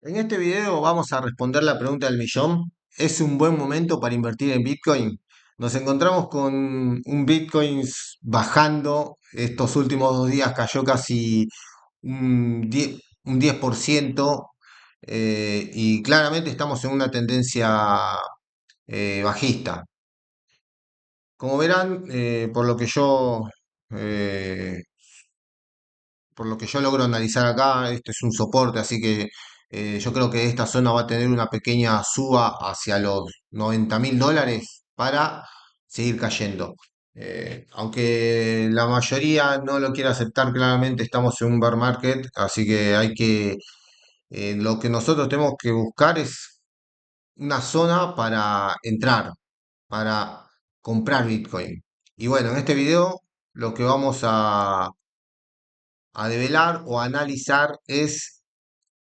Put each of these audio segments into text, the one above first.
En este video vamos a responder la pregunta del millón. ¿Es un buen momento para invertir en Bitcoin? Nos encontramos con un Bitcoin bajando. Estos últimos 2 días cayó casi un 10%, y claramente estamos en una tendencia bajista. Como verán, eh, por lo que yo logro analizar acá, esto es un soporte, así que yo creo que esta zona va a tener una pequeña suba hacia los $90.000 para seguir cayendo. Aunque la mayoría no lo quiere aceptar, claramente estamos en un bear market, así que lo que nosotros tenemos que buscar es una zona para entrar, para comprar Bitcoin. Y bueno, en este video lo que vamos a develar o a analizar es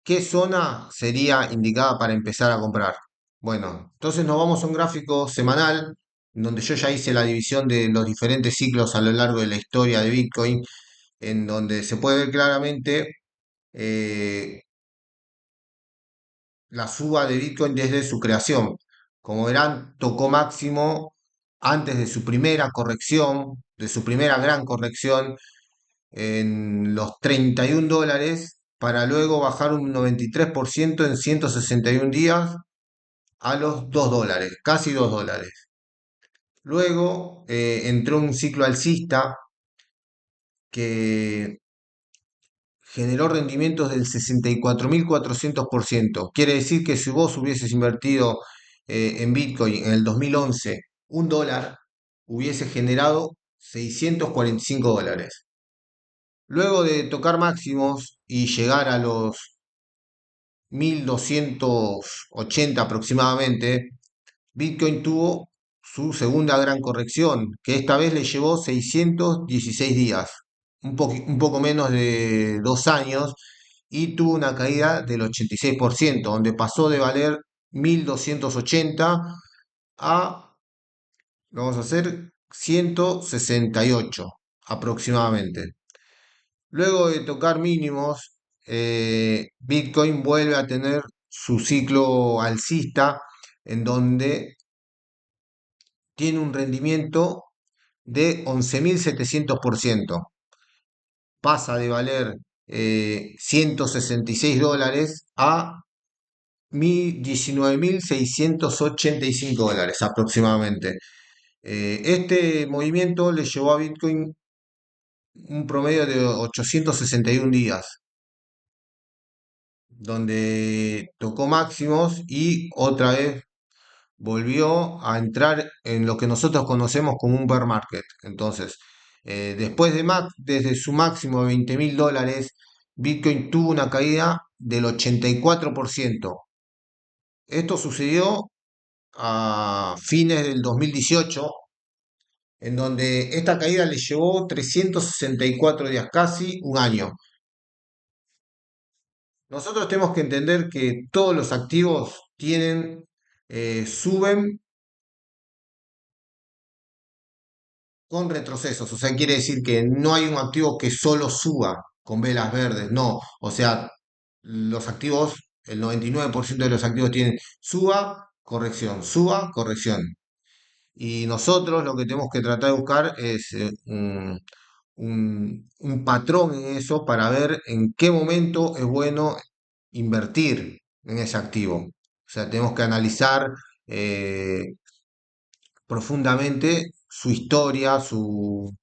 qué zona sería indicada para empezar a comprar. Bueno, entonces nos vamos a un gráfico semanal donde yo ya hice la división de los diferentes ciclos a lo largo de la historia de Bitcoin, en donde se puede ver claramente eh, la suba de Bitcoin desde su creación. Como verán, tocó máximo antes de su primera corrección, de su primera gran corrección en los $31, para luego bajar un 93% en 161 días a los $2, casi $2. Luego entró un ciclo alcista que generó rendimientos del 64.400%. Quiere decir que si vos hubieses invertido en Bitcoin en el 2011 $1, hubiese generado $645. Luego de tocar máximos y llegar a los 1280 aproximadamente, Bitcoin tuvo su segunda gran corrección, que esta vez le llevó 616 días, un poco menos de 2 años, y tuvo una caída del 86%, donde pasó de valer 1280 a, vamos a hacer, 168 aproximadamente. Luego de tocar mínimos, Bitcoin vuelve a tener su ciclo alcista, en donde tiene un rendimiento de 11.700%. Pasa de valer $166 a 19.685 aproximadamente. Este movimiento le llevó a Bitcoin un promedio de 861 días, donde tocó máximos y otra vez volvió a entrar en lo que nosotros conocemos como un bear market. Entonces, después desde su máximo de $20.000, Bitcoin tuvo una caída del 84%. Esto sucedió a fines del 2018, en donde esta caída le llevó 364 días, casi un año. Nosotros tenemos que entender que todos los activos suben con retrocesos. O sea, quiere decir que no hay un activo que solo suba con velas verdes, no. O sea, los activos, el 99% de los activos tienen suba, corrección. Y nosotros lo que tenemos que tratar de buscar es un patrón en eso para ver en qué momento es bueno invertir en ese activo. O sea, tenemos que analizar profundamente su historia, sus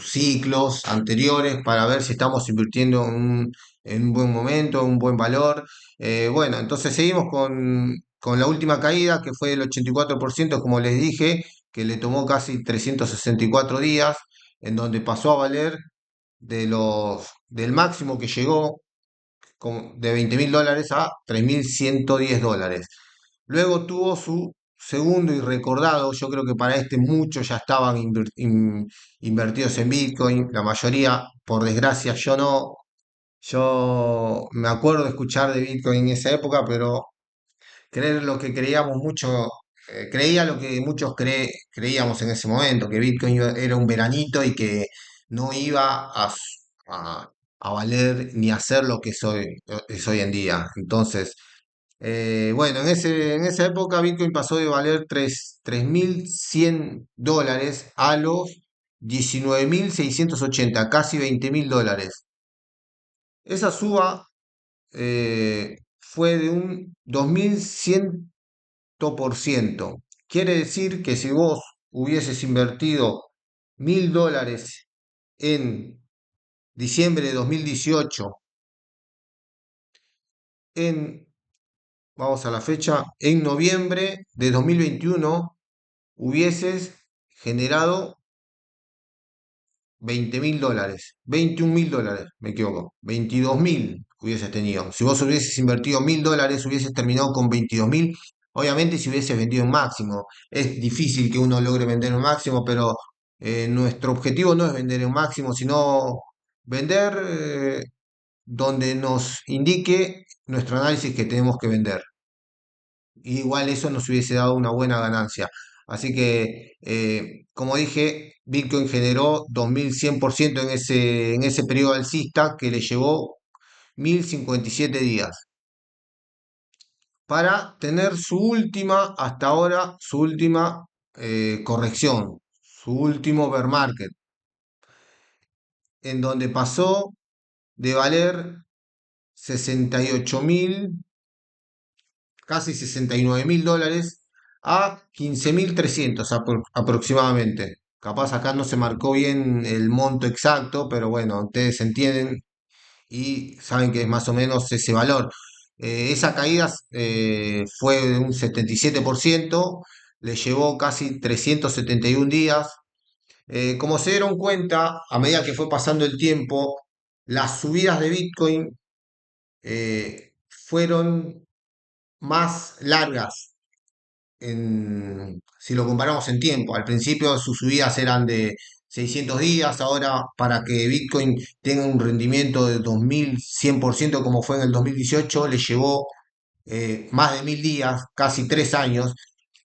ciclos anteriores para ver si estamos invirtiendo en un buen momento, en un buen valor. Bueno, entonces seguimos con la última caída que fue del 84%, como les dije, que le tomó casi 364 días, en donde pasó a valer del máximo que llegó de $20.000 a $3.110. Luego tuvo su segundo y recordado, yo creo que para este muchos ya estaban invertidos en Bitcoin, la mayoría, por desgracia, yo no. Yo me acuerdo de escuchar de Bitcoin en esa época, pero creer lo que creíamos mucho, creía lo que muchos creíamos en ese momento, que Bitcoin era un veranito y que no iba a valer ni a ser lo que es hoy en día. Entonces, Bueno, en esa época Bitcoin pasó de valer 3.100 dólares a los 19.680, casi 20.000 dólares. Esa suba fue de un 2100%. Quiere decir que si vos hubieses invertido 1.000 dólares en diciembre de 2018, en, vamos a la fecha, en noviembre de 2021, hubieses generado 20.000 dólares, 21.000 dólares, me equivoco, 22.000 hubieses tenido. Si vos hubieses invertido 1.000 dólares, hubieses terminado con 22.000. Obviamente, si hubieses vendido un máximo, es difícil que uno logre vender un máximo, pero nuestro objetivo no es vender un máximo, sino vender donde nos indique nuestro análisis que tenemos que vender. Igual eso nos hubiese dado una buena ganancia. Así que, como dije, Bitcoin generó 2100% en ese periodo alcista que le llevó 1057 días para tener su última, hasta ahora, su última corrección, su último bear market, en donde pasó de valer 68.000, casi 69.000 dólares a 15.300 aproximadamente. Capaz acá no se marcó bien el monto exacto, pero bueno, ustedes entienden y saben que es más o menos ese valor. Esa caída fue de un 77%, le llevó casi 371 días. Como se dieron cuenta, a medida que fue pasando el tiempo, las subidas de Bitcoin fueron más largas si lo comparamos en tiempo. Al principio sus subidas eran de 600 días, ahora para que Bitcoin tenga un rendimiento de 2100% como fue en el 2018, le llevó más de 1000 días, casi 3 años.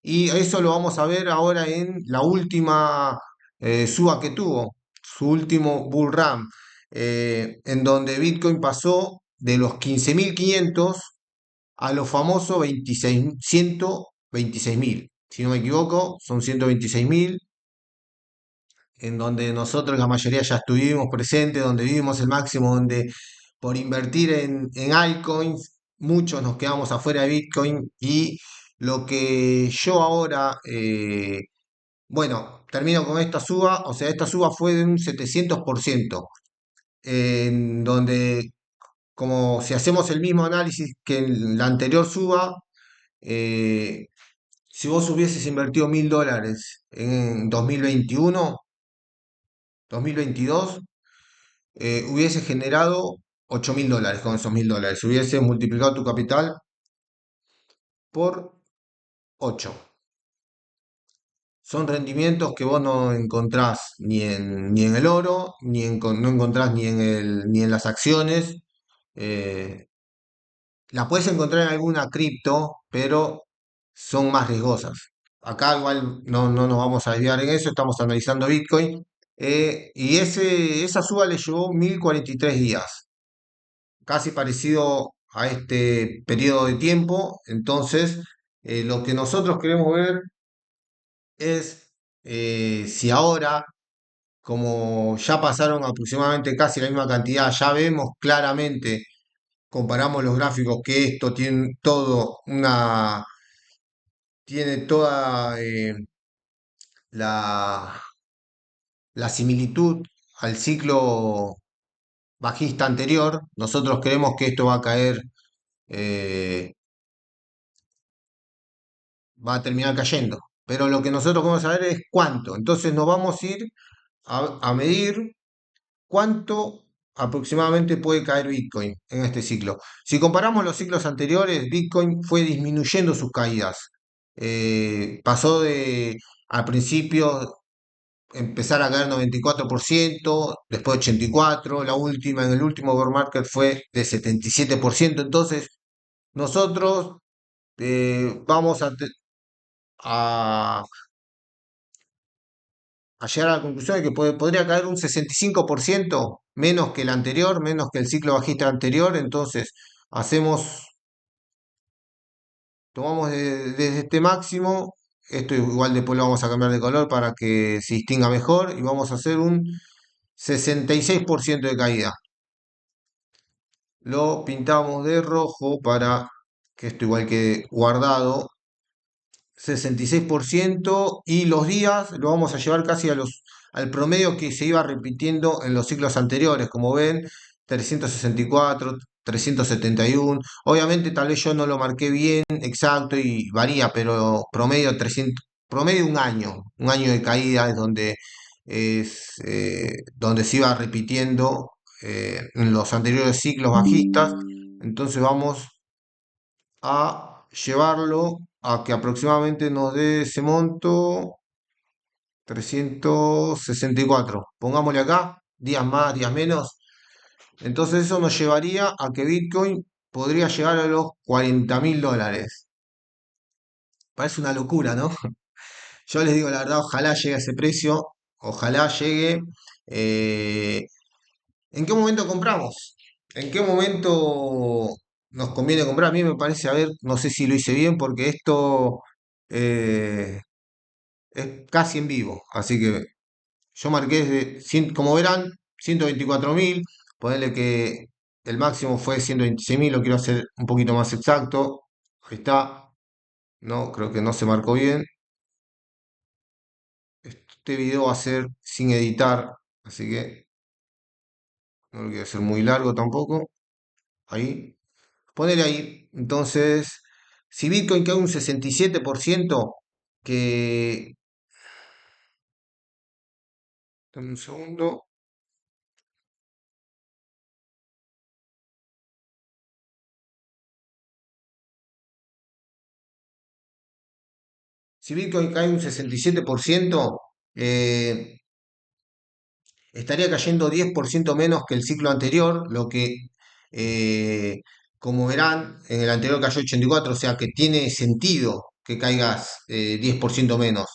Y eso lo vamos a ver ahora en la última suba que tuvo, su último bull run, en donde Bitcoin pasó de los 15.500 a los famosos 126.000. Si no me equivoco, son 126.000, en donde nosotros la mayoría ya estuvimos presentes, donde vivimos el máximo, donde por invertir en altcoins, muchos nos quedamos afuera de Bitcoin. Y lo que yo ahora, bueno, termino con esta suba, o sea, esta suba fue de un 700%, en donde, como si hacemos el mismo análisis que en la anterior suba, eh, si vos hubieses invertido 1.000 dólares en 2021, 2022, hubieses generado 8.000 dólares con esos 1.000 dólares. Hubieses multiplicado tu capital por 8. Son rendimientos que vos no encontrás ni en el oro, no encontrás ni en las acciones. eh, La puedes encontrar en alguna cripto, pero son más riesgosas. Acá igual no nos vamos a desviar en eso, estamos analizando Bitcoin. Y esa suba le llevó 1043 días, casi parecido a este periodo de tiempo. Entonces, lo que nosotros queremos ver es si ahora, como ya pasaron aproximadamente casi la misma cantidad, ya vemos claramente, comparamos los gráficos, que esto tiene toda la, la similitud al ciclo bajista anterior. Nosotros creemos que esto va a caer, eh, va a terminar cayendo. Pero lo que nosotros queremos saber es cuánto. Entonces nos vamos a ir a medir cuánto aproximadamente puede caer Bitcoin en este ciclo. Si comparamos los ciclos anteriores, Bitcoin fue disminuyendo sus caídas. Pasó de al principio empezar a caer 94%, después 84%, la última, en el último bear market fue de 77%. Entonces, nosotros vamos a, a llegar a la conclusión de que podría caer un 65% menos que el anterior, menos que el ciclo bajista anterior. Entonces, hacemos tomamos desde este máximo, esto igual después lo vamos a cambiar de color para que se distinga mejor y vamos a hacer un 66% de caída. Lo pintamos de rojo para que esto igual quede guardado 66% y los días lo vamos a llevar casi al promedio que se iba repitiendo en los ciclos anteriores. Como ven, 364, 371. Obviamente tal vez yo no lo marqué bien exacto y varía, pero promedio 300, promedio un año de caída es donde se iba repitiendo en los anteriores ciclos bajistas. Entonces vamos a llevarlo a que aproximadamente nos dé ese monto 364. Pongámosle acá, días más, días menos. Entonces eso nos llevaría a que Bitcoin podría llegar a los $40.000. Parece una locura, ¿no? Yo les digo la verdad, ojalá llegue a ese precio, ojalá llegue. eh, ¿En qué momento compramos? ¿En qué momento nos conviene comprar? A mí me parece, a ver, no sé si lo hice bien porque esto eh, es casi en vivo. Así que yo marqué desde, como verán, 124.000. Ponerle que el máximo fue 126.000, lo quiero hacer un poquito más exacto. Ahí está. No, creo que no se marcó bien. Este video va a ser sin editar, así que no lo quiero hacer muy largo tampoco. Ahí. Poner ahí. Entonces, si Bitcoin cae un 67%, que... Dame un segundo. Si Bitcoin cae un 67%, estaría cayendo 10% menos que el ciclo anterior, lo que, eh, como verán, en el anterior cayó 84, o sea que tiene sentido que caigas 10% menos,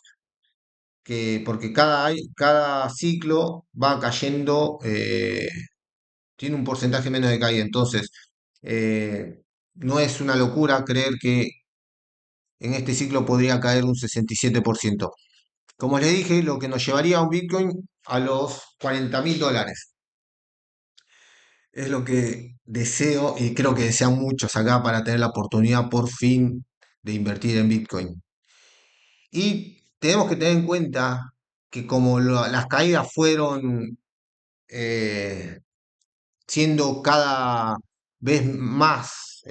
porque cada ciclo va cayendo, tiene un porcentaje menos de caída. Entonces, eh, no es una locura creer que en este ciclo podría caer un 67%. Como les dije, lo que nos llevaría a un Bitcoin a los $40.000. Es lo que deseo y creo que desean muchos acá para tener la oportunidad por fin de invertir en Bitcoin. Y tenemos que tener en cuenta que como las caídas fueron eh, siendo cada vez más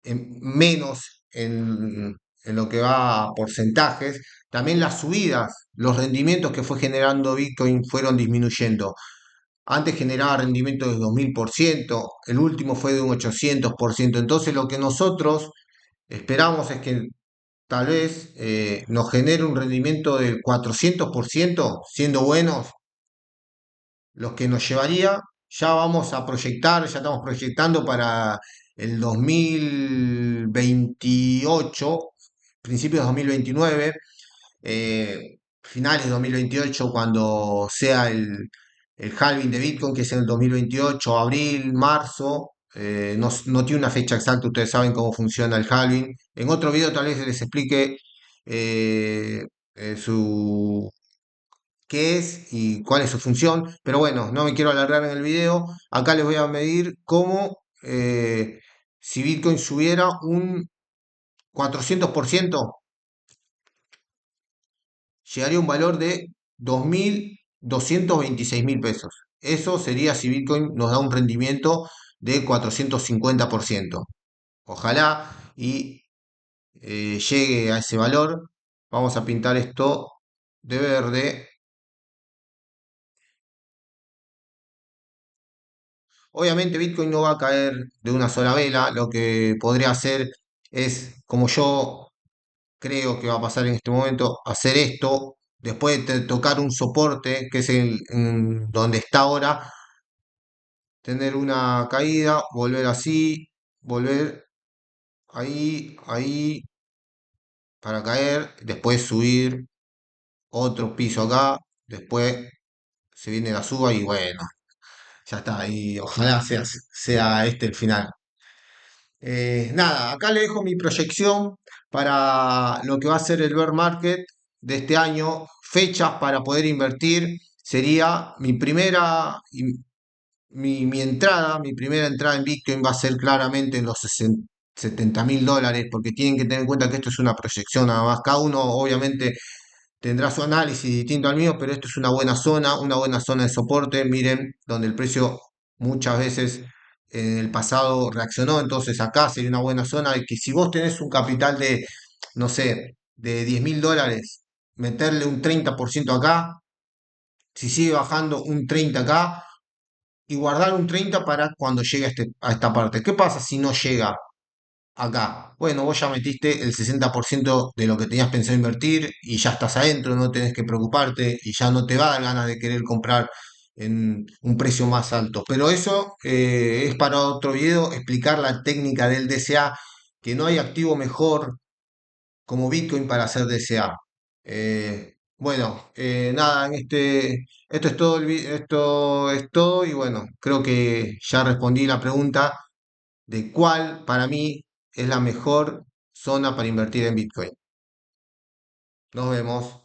menos en lo que va a porcentajes, también las subidas, los rendimientos que fue generando Bitcoin fueron disminuyendo. Antes generaba rendimiento de 2000%, el último fue de un 800%. Entonces lo que nosotros esperamos es que tal vez nos genere un rendimiento del 400%, siendo buenos, los que nos llevaría, ya vamos a proyectar, ya estamos proyectando para el 2028, principios de 2029, finales de 2028, cuando sea el halving de Bitcoin, que es en el 2028, abril, marzo. No tiene una fecha exacta, ustedes saben cómo funciona el halving. En otro video tal vez les explique eh, su qué es y cuál es su función, pero bueno, no me quiero alargar en el video. Acá les voy a medir cómo si Bitcoin subiera un 400%, llegaría a un valor de 2.226.000 pesos. Eso sería si Bitcoin nos da un rendimiento de 450%. Ojalá y llegue a ese valor. Vamos a pintar esto de verde. Obviamente Bitcoin no va a caer de una sola vela. Lo que podría hacer es, como yo creo que va a pasar en este momento, hacer esto, después de tocar un soporte, que es donde está ahora, tener una caída, volver así, volver ahí, ahí, para caer, después subir otro piso acá, después se viene la suba y bueno, ya está, y ojalá sea este el final. Nada, acá le dejo mi proyección para lo que va a ser el bear market de este año. Fechas para poder invertir sería mi primera entrada en Bitcoin va a ser claramente en los 70.000 dólares, porque tienen que tener en cuenta que esto es una proyección nada más. Cada uno obviamente tendrá su análisis distinto al mío, pero esto es una buena zona de soporte. Miren, donde el precio muchas veces en el pasado reaccionó, entonces acá sería una buena zona y que si vos tenés un capital de, no sé, de 10.000 dólares, meterle un 30% acá, si sigue bajando un 30 acá y guardar un 30 para cuando llegue a esta parte. ¿Qué pasa si no llega acá? Bueno, vos ya metiste el 60% de lo que tenías pensado invertir y ya estás adentro, no tenés que preocuparte y ya no te va a dar ganas de querer comprar en un precio más alto. Pero eso es para otro video, explicar la técnica del DCA, que no hay activo mejor como Bitcoin para hacer DCA. Bueno, nada, esto es todo, esto es todo y bueno, creo que ya respondí la pregunta de cuál para mí es la mejor zona para invertir en Bitcoin. Nos vemos.